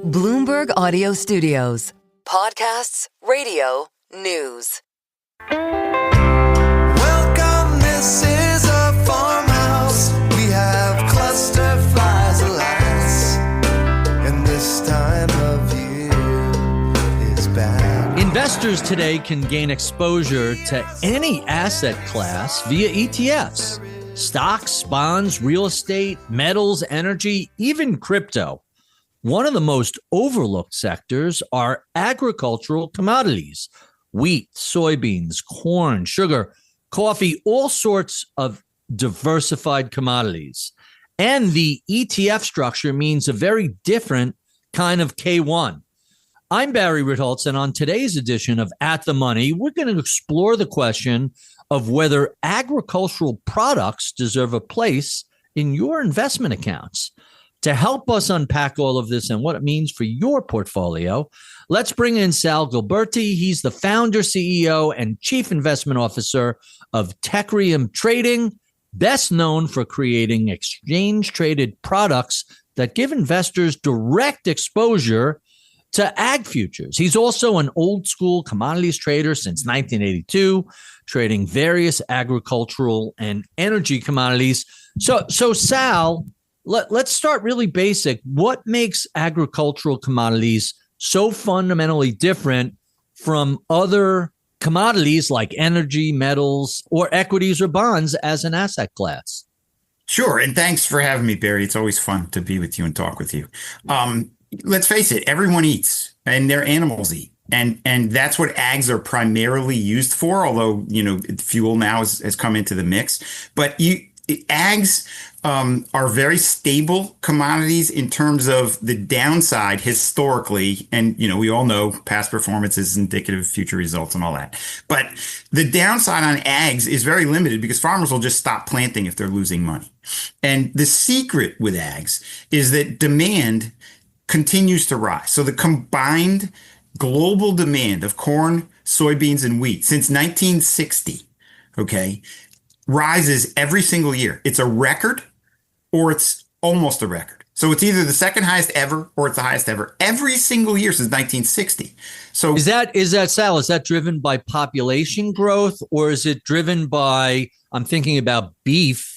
Bloomberg Audio Studios. Podcasts, radio, news. Welcome, this is a farmhouse. We have cluster flies, alas, and this time of year is bad. Investors today can gain exposure to any asset class via ETFs. Stocks, bonds, real estate, metals, energy, even crypto. One of the most overlooked sectors are agricultural commodities: wheat, soybeans, corn, sugar, coffee, all sorts of diversified commodities. And the ETF structure means a very different kind of K1. I'm Barry Ritholtz, and on today's edition of At the Money, we're going to explore the question of whether agricultural products deserve a place in your investment accounts. To help us unpack all of this and what it means for your portfolio, let's bring in Sal Gilbertie. He's the founder, CEO, and chief investment officer of Teucrium Trading, best known for creating exchange-traded products that give investors direct exposure to ag futures. He's also an old-school commodities trader since 1982, trading various agricultural and energy commodities. So Sal, let's start really basic. What makes agricultural commodities so fundamentally different from other commodities like energy, metals, or equities or bonds as an asset class? Sure. And thanks for having me, Barry. It's always fun to be with you and talk with you. Let's face it, everyone eats and their animals eat. And that's what ags are primarily used for, although, fuel now has come into the mix. But ags are very stable commodities in terms of the downside historically. And, we all know past performance is indicative of future results and all that. But the downside on ags is very limited because farmers will just stop planting if they're losing money. And the secret with ags is that demand continues to rise. So the combined global demand of corn, soybeans, and wheat since 1960, rises every single year. It's a record or it's almost a record. So it's either the second highest ever or it's the highest ever every single year since 1960. So is that Sal, is that driven by population growth, or is it driven by, I'm thinking about beef,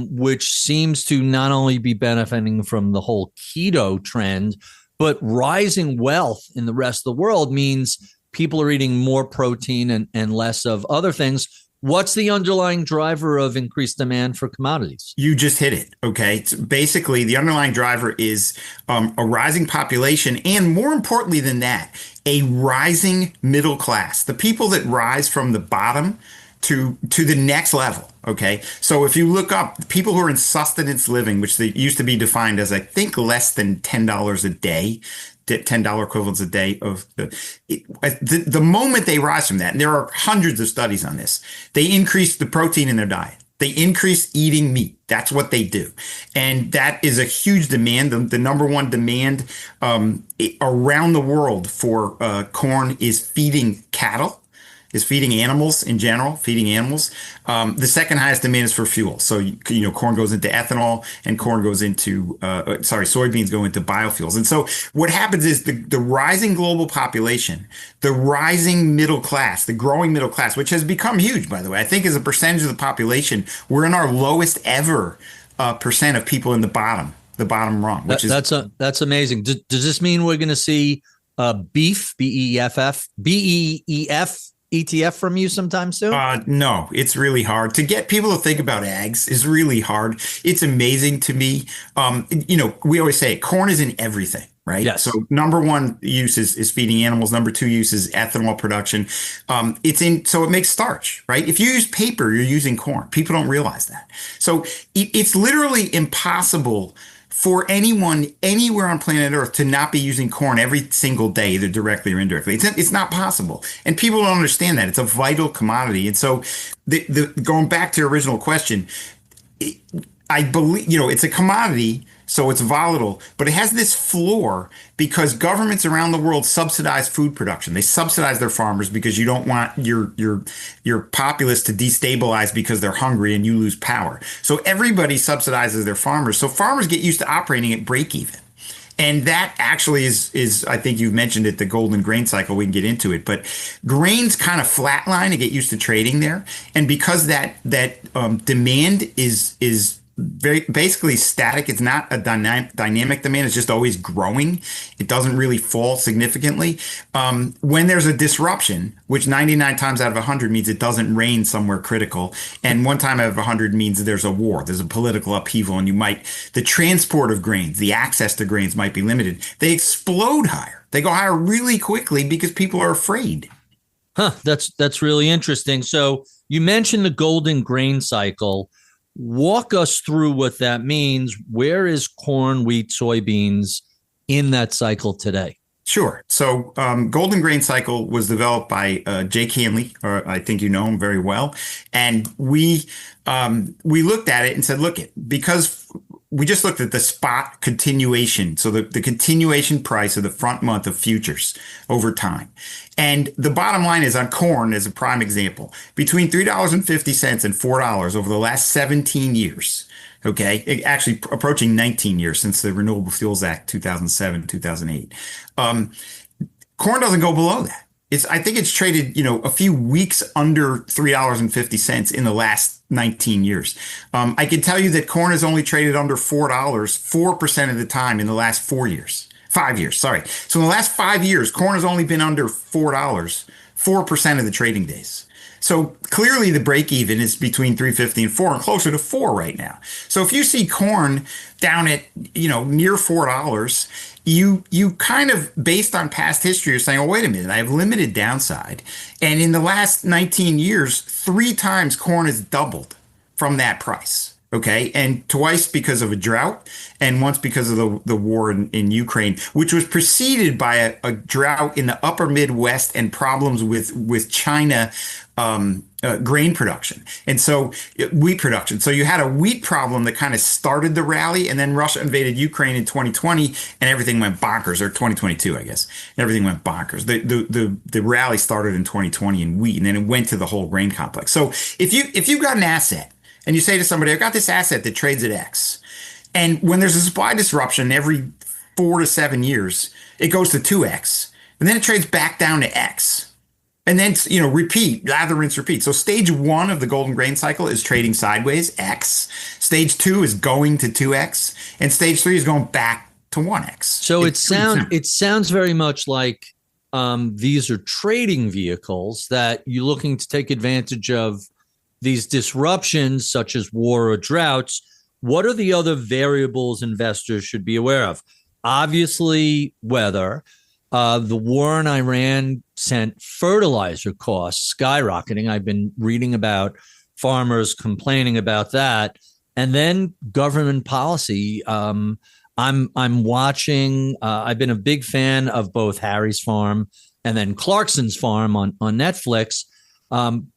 which seems to not only be benefiting from the whole keto trend, but rising wealth in the rest of the world means people are eating more protein and less of other things. What's the underlying driver of increased demand for commodities? You just hit it. Okay. It's basically, the underlying driver is a rising population, and more importantly than that, a rising middle class. The people that rise from the bottom to the next level. Okay. So if you look up people who are in sustenance living, which they used to be defined as, I think, less than $10 a day, $10 equivalents a day of the moment they rise from that, and there are hundreds of studies on this, they increase the protein in their diet. They increase eating meat. That's what they do. And that is a huge demand. The number one demand around the world for corn is feeding cattle, is feeding animals in general, feeding animals. The second highest demand is for fuel. So, corn goes into ethanol and corn goes into, soybeans go into biofuels. And so what happens is the rising global population, the rising middle class, the growing middle class, which has become huge, by the way. I think as a percentage of the population, we're in our lowest ever percent of people in the bottom rung. That's amazing. Does this mean we're going to see beef, BEEF, ETF from you sometime soon? No, it's really hard. To get people to think about ags is really hard. It's amazing to me. We always say corn is in everything, right? Yes. So number one use is feeding animals. Number two use is ethanol production. So it makes starch, right? If you use paper, you're using corn. People don't realize that. So it's literally impossible for anyone anywhere on planet Earth to not be using corn every single day, either directly or indirectly. It's not possible. And people don't understand that. It's a vital commodity. And so going back to your original question, I believe, it's a commodity, so it's volatile, but it has this floor because governments around the world subsidize food production. They subsidize their farmers because you don't want your populace to destabilize because they're hungry and you lose power. So everybody subsidizes their farmers. So farmers get used to operating at break even. And that actually is I think you've mentioned it, the golden grain cycle. We can get into it, but grains kind of flatline to get used to trading there. And because that demand is very basically static. It's not a dynamic demand. It's just always growing. It doesn't really fall significantly. When there's a disruption, which 99 times out of 100 means it doesn't rain somewhere critical, and 1 time out of 100 means there's a war, there's a political upheaval, and the transport of grains, the access to grains might be limited. They explode higher. They go higher really quickly because people are afraid. Huh. That's really interesting. So you mentioned the golden grain cycle. Walk us through what that means. Where is corn, wheat, soybeans in that cycle today? Sure. So golden grain cycle was developed by Jake Hanley, or I think you know him very well. And we looked at it and said, because we just looked at the spot continuation. So the continuation price of the front month of futures over time. And the bottom line is on corn, as a prime example, between $3.50 and $4 over the last 17 years. Okay, actually approaching 19 years since the Renewable Fuels Act 2007, 2008. Corn doesn't go below that. I think it's traded, a few weeks under $3.50 in the last 19 years. I can tell you that corn has only traded under $4 4% of the time in the last 5 years, sorry. So in the last 5 years, corn has only been under $4 4% of the trading days. So clearly the break even is between 350 and 4 and closer to 4 right now. So if you see corn down at, near $4, you kind of, based on past history, are saying, oh, wait a minute, I have limited downside. And in the last 19 years, 3 times corn has doubled from that price. Okay. And twice because of a drought and once because of the war in Ukraine, which was preceded by a drought in the upper Midwest and problems with China grain production. And so wheat production. So you had a wheat problem that kind of started the rally, and then Russia invaded Ukraine in 2020 and everything went bonkers, or 2022, I guess. Everything went bonkers. The rally started in 2020 in wheat, and then it went to the whole grain complex. So if you've got an asset, and you say to somebody, I've got this asset that trades at X. And when there's a supply disruption every 4 to 7 years, it goes to 2X. And then it trades back down to X. And then, repeat, lather, rinse, repeat. So stage 1 of the golden grain cycle is trading sideways, X. Stage 2 is going to 2X. And stage 3 is going back to 1X. So it sounds very much like these are trading vehicles that you're looking to take advantage of these disruptions, such as war or droughts. What are the other variables investors should be aware of? Obviously, weather. The war in Iran sent fertilizer costs skyrocketing. I've been reading about farmers complaining about that. And then government policy. I'm watching. I've been a big fan of both Harry's Farm and then Clarkson's Farm on Netflix.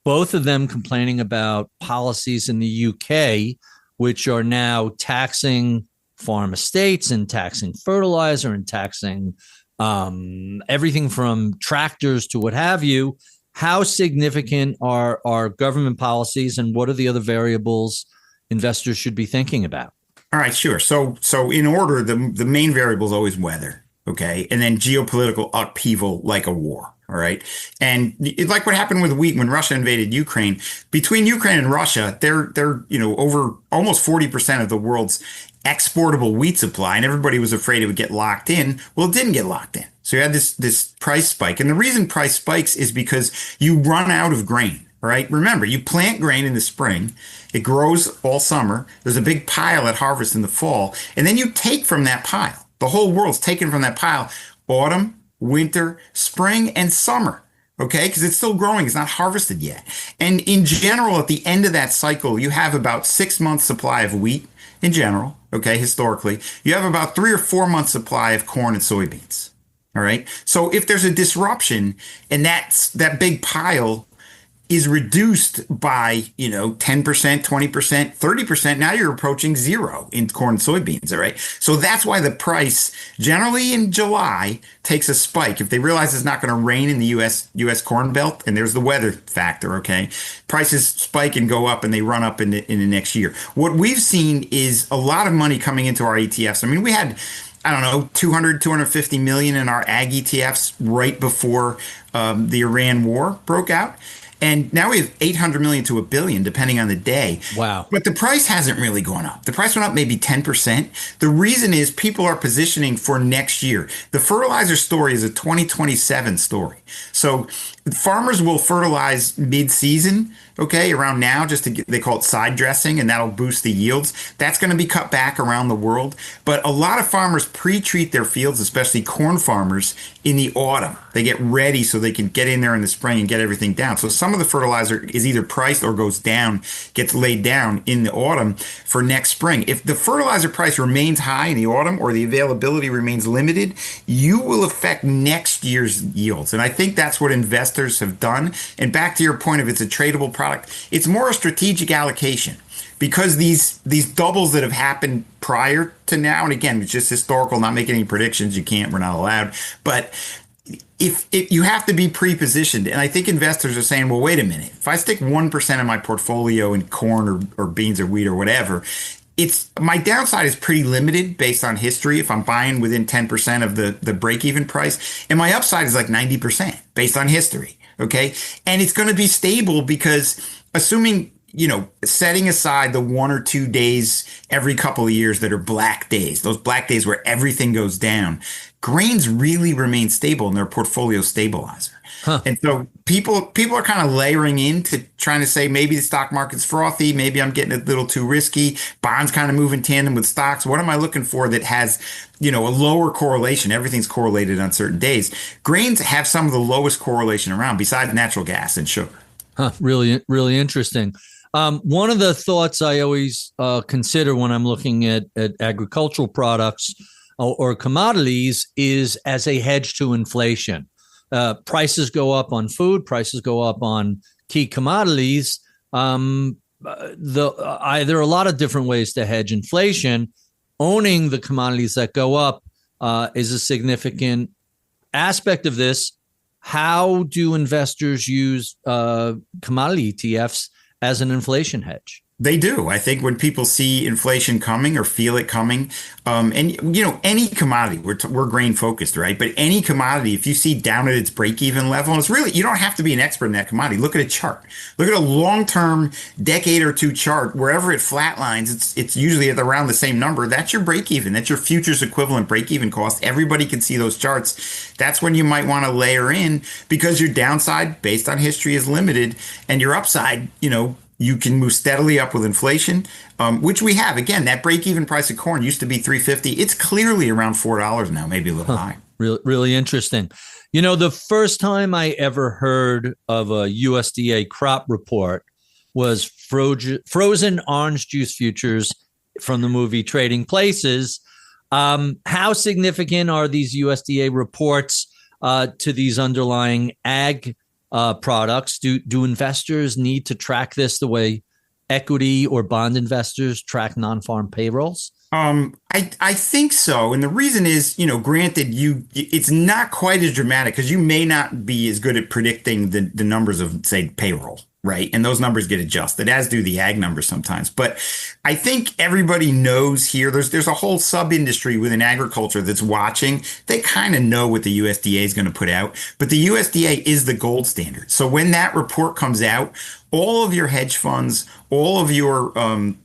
Both of them complaining about policies in the UK, which are now taxing farm estates and taxing fertilizer and taxing everything from tractors to what have you. How significant are government policies, and what are the other variables investors should be thinking about? All right, sure. So in order, the main variable is always weather, okay, and then geopolitical upheaval like a war. All right. And it's like what happened with wheat when Russia invaded Ukraine. Between Ukraine and Russia, they're over almost 40% of the world's exportable wheat supply, and everybody was afraid it would get locked in. Well, it didn't get locked in. So you had this price spike. And the reason price spikes is because you run out of grain. Right? Remember, you plant grain in the spring, it grows all summer. There's a big pile at harvest in the fall, and then you take from that pile. The whole world's taken from that pile autumn, winter, spring, and summer, okay? Because it's still growing. It's not harvested yet. And in general, at the end of that cycle, you have about 6 months supply of wheat in general, okay, historically. You have about 3 or 4 months supply of corn and soybeans, all right? So if there's a disruption and that big pile is reduced by, 10%, 20%, 30%. Now you're approaching zero in corn and soybeans. All right. So that's why the price generally in July takes a spike. If they realize it's not going to rain in the U.S. Corn Belt, and there's the weather factor. OK, prices spike and go up and they run up in the next year. What we've seen is a lot of money coming into our ETFs. I mean, we had I don't know, 250 million in our ag ETFs right before the Iran war broke out. And now we have 800 million to $1 billion, depending on the day. Wow. But the price hasn't really gone up. The price went up maybe 10%. The reason is people are positioning for next year. The fertilizer story is a 2027 story. So farmers will fertilize mid-season, okay, around now, just to get, they call it side dressing, and that'll boost the yields. That's going to be cut back around the world. But a lot of farmers pre-treat their fields, especially corn farmers, in the autumn. They get ready so they can get in there in the spring and get everything down. So some of the fertilizer is either priced or goes down, gets laid down in the autumn for next spring. If the fertilizer price remains high in the autumn or the availability remains limited, you will affect next year's yields. And I think that's what investors have done. And back to your point, if it's a tradable product, it's more a strategic allocation. Because these doubles that have happened prior to now, and again, it's just historical, not making any predictions. You can't, we're not allowed. But if you have to be pre-positioned, and I think investors are saying, well, wait a minute. If I stick 1% of my portfolio in corn or beans or wheat or whatever, it's my downside is pretty limited based on history if I'm buying within 10% of the break-even price. And my upside is like 90% based on history. Okay. And it's going to be stable because assuming, setting aside the 1 or 2 days every couple of years that are black days, those black days where everything goes down, grains really remain stable in their portfolio stabilizer. Huh. And so people are kind of layering into trying to say maybe the stock market's frothy, maybe I'm getting a little too risky, bonds kind of move in tandem with stocks. What am I looking for that has, a lower correlation? Everything's correlated on certain days. Grains have some of the lowest correlation around besides natural gas and sugar. Huh, really, really interesting. One of the thoughts I always consider when I'm looking at agricultural products or commodities is as a hedge to inflation. Prices go up on food, prices go up on key commodities. There are a lot of different ways to hedge inflation. Owning the commodities that go up is a significant aspect of this. How do investors use commodity ETFs as an inflation hedge? They do. I think when people see inflation coming or feel it coming, and any commodity, we're grain focused, right? But any commodity, if you see down at its break-even level, and it's really, you don't have to be an expert in that commodity. Look at a chart. Look at a long-term decade or two chart. Wherever it flatlines, it's usually at around the same number. That's your break-even. That's your futures equivalent break-even cost. Everybody can see those charts. That's when you might want to layer in because your downside based on history is limited and your upside, you can move steadily up with inflation, which we have. Again, that break-even price of corn used to be $3.50. It's clearly around $4 now, maybe a little higher. Really, really interesting. The first time I ever heard of a USDA crop report was frozen orange juice futures from the movie Trading Places. How significant are these USDA reports to these underlying ag products? Do investors need to track this the way equity or bond investors track non-farm payrolls? I think so. And the reason is, granted, it's not quite as dramatic because you may not be as good at predicting the numbers of, say, payroll, right? And those numbers get adjusted, as do the ag numbers sometimes. But I think everybody knows here, there's a whole sub-industry within agriculture that's watching. They kind of know what the USDA is going to put out, but the USDA is the gold standard. So when that report comes out, all of your hedge funds, all of your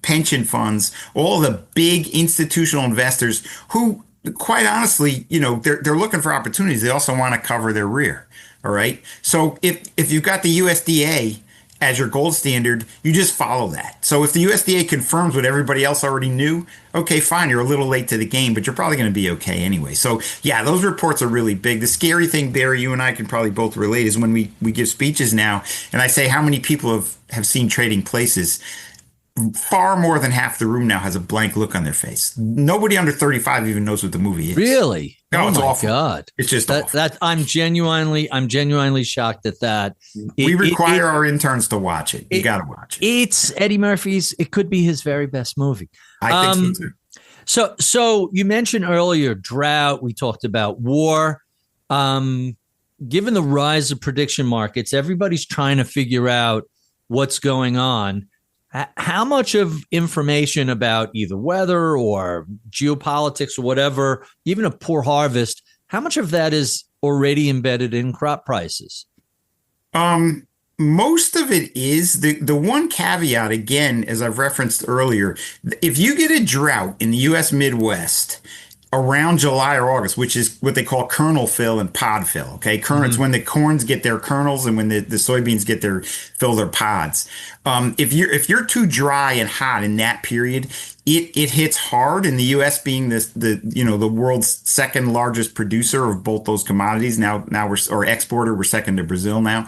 pension funds, all the big institutional investors who, quite honestly, they're looking for opportunities. They also want to cover their rear. All right. So if you've got the USDA as your gold standard, you just follow that. So if the USDA confirms what everybody else already knew, okay, fine, you're a little late to the game, but you're probably going to be okay anyway. So yeah, those reports are really big. The scary thing, Barry, you and I can probably both relate, is when we give speeches now, and I say how many people have seen Trading Places. Far more than half the room now has a blank look on their face. Nobody under 35 even knows what the movie is. Really? No, it's my awful. God. It's just that I'm genuinely shocked at that. We require our interns to watch it. You got to watch it. It's Eddie Murphy's. It could be his very best movie. I think so too. So you mentioned earlier drought. We talked about war. Given the rise of prediction markets, everybody's trying to figure out what's going on. How much of information about either weather or geopolitics or whatever, even a poor harvest, how much of that is already embedded in crop prices? Most of it is. The one caveat, again, as I've referenced earlier, if you get a drought in the U.S. Midwest around July or August, which is what they call kernel fill and pod fill. Okay, it's when the corns get their kernels and when the soybeans get fill their pods. If you're too dry and hot in that period, it hits hard. In the U.S. being the world's second largest producer of both those commodities. Now we're exporter. We're second to Brazil now.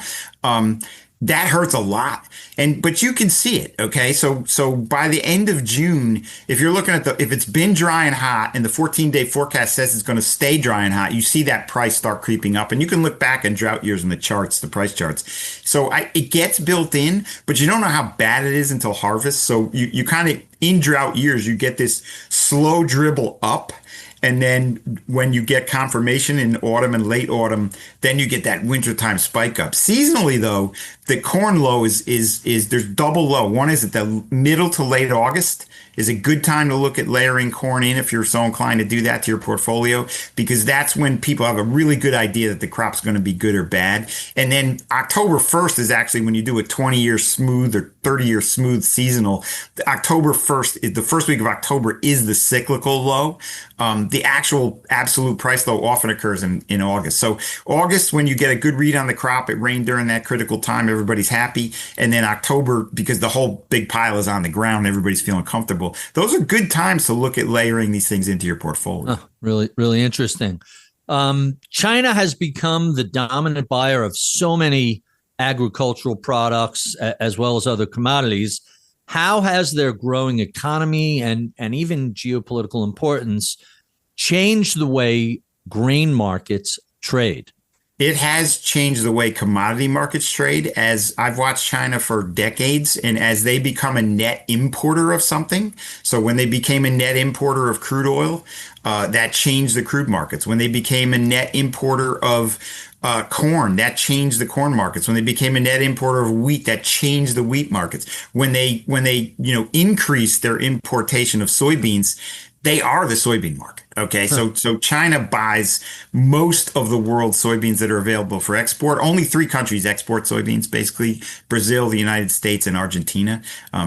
That hurts a lot. But you can see it. Okay. So by the end of June, if you're looking at if it's been dry and hot and the 14-day forecast says it's going to stay dry and hot, you see that price start creeping up, and you can look back in drought years in the charts, the price charts. So it gets built in, but you don't know how bad it is until harvest. So you kind of, in drought years, you get this slow dribble up. And then when you get confirmation in autumn and late autumn, then you get that wintertime spike up. Seasonally, though, the corn low is there's double low. One is at the middle to late August is a good time to look at layering corn in if you're so inclined to do that to your portfolio, because that's when people have a really good idea that the crop's going to be good or bad. And then October 1st is actually when you do a 20-year smooth or 30-year smooth seasonal. October 1st, the first week of October is the cyclical low. The actual absolute price low often occurs in August. So August, when you get a good read on the crop, it rained during that critical time, everybody's happy. And then October, because the whole big pile is on the ground, everybody's feeling comfortable. Those are good times to look at layering these things into your portfolio. Oh, really, really interesting. China has become the dominant buyer of so many agricultural products as well as other commodities. How has their growing economy and even geopolitical importance changed the way grain markets trade? It has changed the way commodity markets trade. As I've watched China for decades, and as they become a net importer of something. So when they became a net importer of crude oil, that changed the crude markets. When they became a net importer of corn, that changed the corn markets. When they became a net importer of wheat, that changed the wheat markets. When they increased their importation of soybeans, they are the soybean market. Okay. So China buys most of the world's soybeans that are available for export. Only 3 countries export soybeans, basically: Brazil, the United States, and Argentina.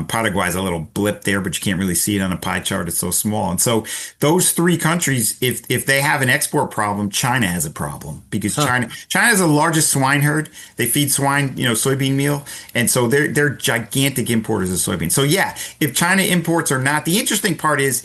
Paraguay is a little blip there, but you can't really see it on a pie chart. It's so small. And so those 3 countries, if they have an export problem, China has a problem, because China is the largest swine herd. They feed swine, soybean meal. And so they're gigantic importers of soybeans. So yeah, if China imports or not, the interesting part is,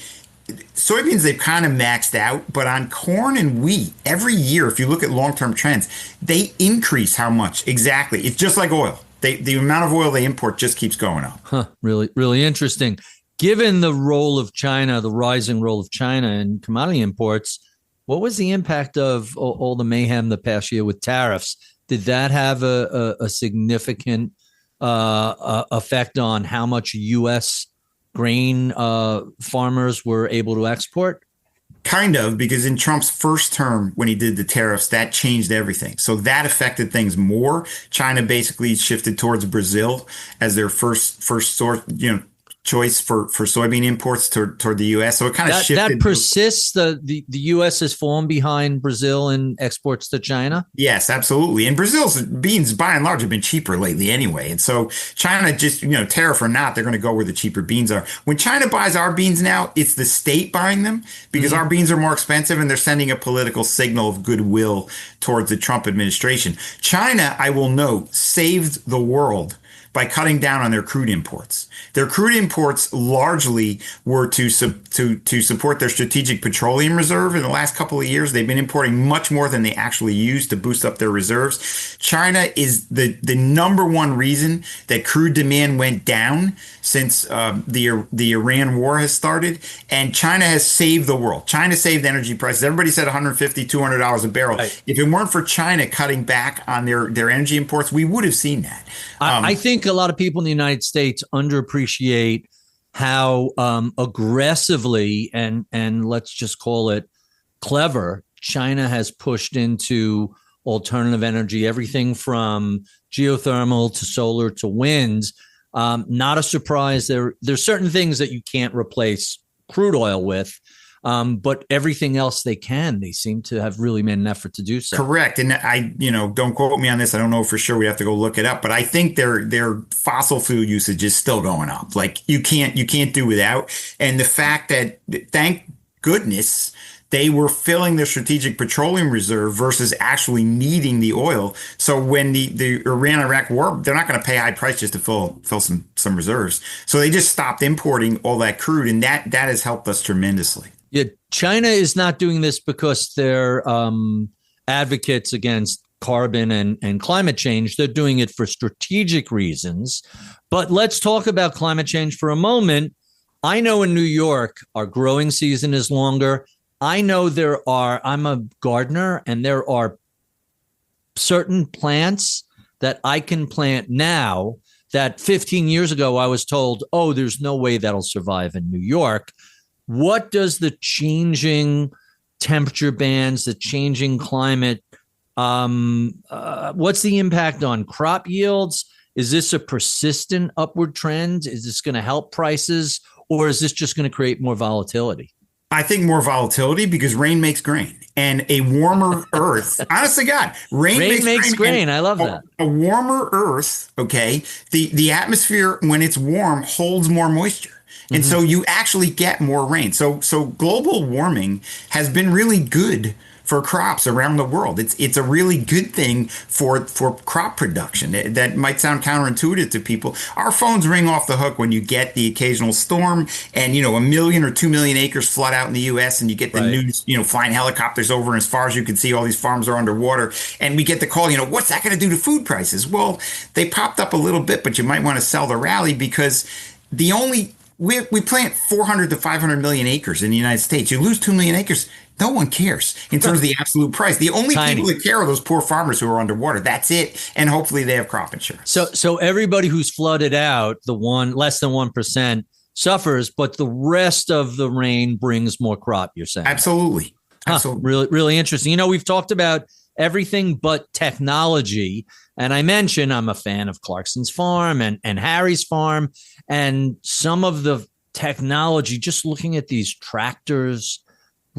soybeans, they've kind of maxed out, but on corn and wheat, every year, if you look at long-term trends, they increase how much exactly. It's just like oil. The amount of oil they import just keeps going up. Really, really interesting. Given the role of China, the rising role of China in commodity imports, what was the impact of all the mayhem the past year with tariffs? Did that have a significant effect on how much U.S. grain farmers were able to export? Kind of, because in Trump's first term, when he did the tariffs, that changed everything. So that affected things more. China basically shifted towards Brazil as their first source, choice for soybean imports toward the U.S. So it kind of shifted. That persists. The U.S. has fallen behind Brazil in exports to China. Yes, absolutely. And Brazil's beans, by and large, have been cheaper lately anyway. And so China just, tariff or not, they're going to go where the cheaper beans are. When China buys our beans now, it's the state buying them, because our beans are more expensive, and they're sending a political signal of goodwill towards the Trump administration. China, I will note, saved the world by cutting down on their crude imports. Their crude imports largely were to support their strategic petroleum reserve. In the last couple of years, they've been importing much more than they actually used to boost up their reserves. China is the number one reason that crude demand went down since the Iran war has started. And China has saved the world. China saved energy prices. Everybody said $150, $200 a barrel. Right. If it weren't for China cutting back on their energy imports, we would have seen that. I think a lot of people in the United States underappreciate how aggressively and let's just call it clever China has pushed into alternative energy, everything from geothermal to solar to wind, Not a surprise. There's certain things that you can't replace crude oil with, but everything else they can. They seem to have really made an effort to do so. Correct. And don't quote me on this. I don't know for sure. We have to go look it up. But I think their fossil fuel usage is still going up. Like you can't do without. And the fact that, thank goodness, they were filling their strategic petroleum reserve versus actually needing the oil. So when the Iran-Iraq war, they're not going to pay a high price just to fill some reserves. So they just stopped importing all that crude, and that has helped us tremendously. Yeah, China is not doing this because they're advocates against carbon and climate change. They're doing it for strategic reasons. But let's talk about climate change for a moment. I know in New York, our growing season is longer. I know I'm a gardener, and there are certain plants that I can plant now that 15 years ago I was told, oh, there's no way that'll survive in New York. What does the changing temperature bands, the changing climate, what's the impact on crop yields? Is this a persistent upward trend? Is this going to help prices, or is this just going to create more volatility? I think more volatility because rain makes grain, and a warmer earth. Honest to God, rain makes grain. I love that. A warmer earth. Okay. The atmosphere, when it's warm, holds more moisture. And so you actually get more rain. So global warming has been really good for crops around the world. It's a really good thing for crop production. That might sound counterintuitive to people. Our phones ring off the hook when you get the occasional storm and, 1 million or 2 million acres flood out in the U.S. and you get the news, flying helicopters over, and as far as you can see, all these farms are underwater. And we get the call, what's that going to do to food prices? Well, they popped up a little bit, but you might want to sell the rally because we plant 400 to 500 million acres in the United States. You lose 2 million acres. No one cares in terms of the absolute price. The only people that care are those poor farmers who are underwater. That's it. And hopefully they have crop insurance. So everybody who's flooded out, less than 1% suffers, but the rest of the rain brings more crop, you're saying? Absolutely. Really, really interesting. We've talked about everything but technology. And I mentioned I'm a fan of Clarkson's farm and Harry's farm, and some of the technology, just looking at these tractors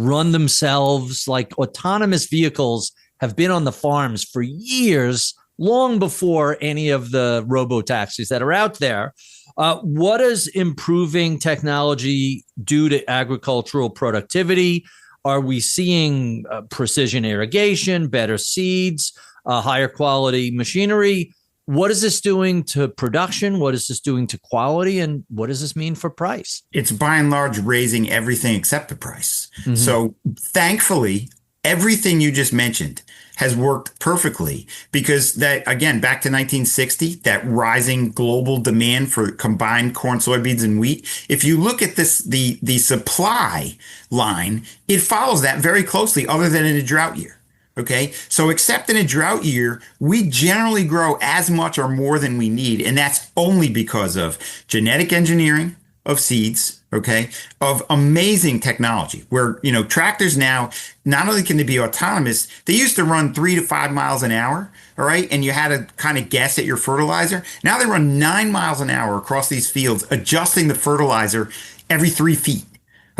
run themselves, like autonomous vehicles have been on the farms for years, long before any of the robo-taxis that are out there. What does improving technology do to agricultural productivity? Are we seeing precision irrigation, better seeds, higher quality machinery? What is this doing to production? What is this doing to quality? And what does this mean for price? It's by and large raising everything except the price. Mm-hmm. So thankfully, everything you just mentioned has worked perfectly because that, again, back to 1960, that rising global demand for combined corn, soybeans, and wheat. If you look at this, the supply line, it follows that very closely other than in a drought year. Okay, so except in a drought year, we generally grow as much or more than we need. And that's only because of genetic engineering of seeds, okay, of amazing technology where, tractors now, not only can they be autonomous, they used to run 3 to 5 miles an hour. All right. And you had to kind of guess at your fertilizer. Now they run 9 miles an hour across these fields, adjusting the fertilizer every 3 feet.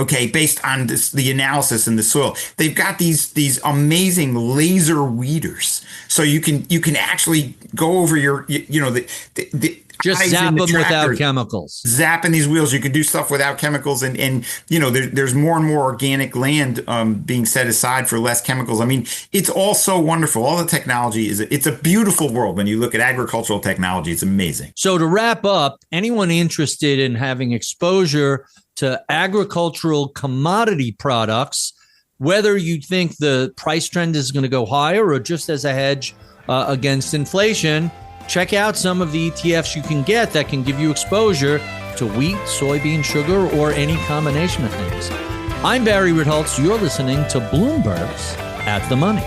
Okay, based on the analysis in the soil, they've got these amazing laser weeders, so you can actually go over your just zap them without chemicals. Zapping these wheels, you can do stuff without chemicals, and there's more and more organic land being set aside for less chemicals. I mean, it's all so wonderful. All the technology it's a beautiful world when you look at agricultural technology. It's amazing. So to wrap up, anyone interested in having exposure to agricultural commodity products, whether you think the price trend is going to go higher or just as a hedge against inflation, check out some of the ETFs you can get that can give you exposure to wheat, soybean, sugar, or any combination of things. I'm Barry Ritholtz. You're listening to Bloomberg's At the Money.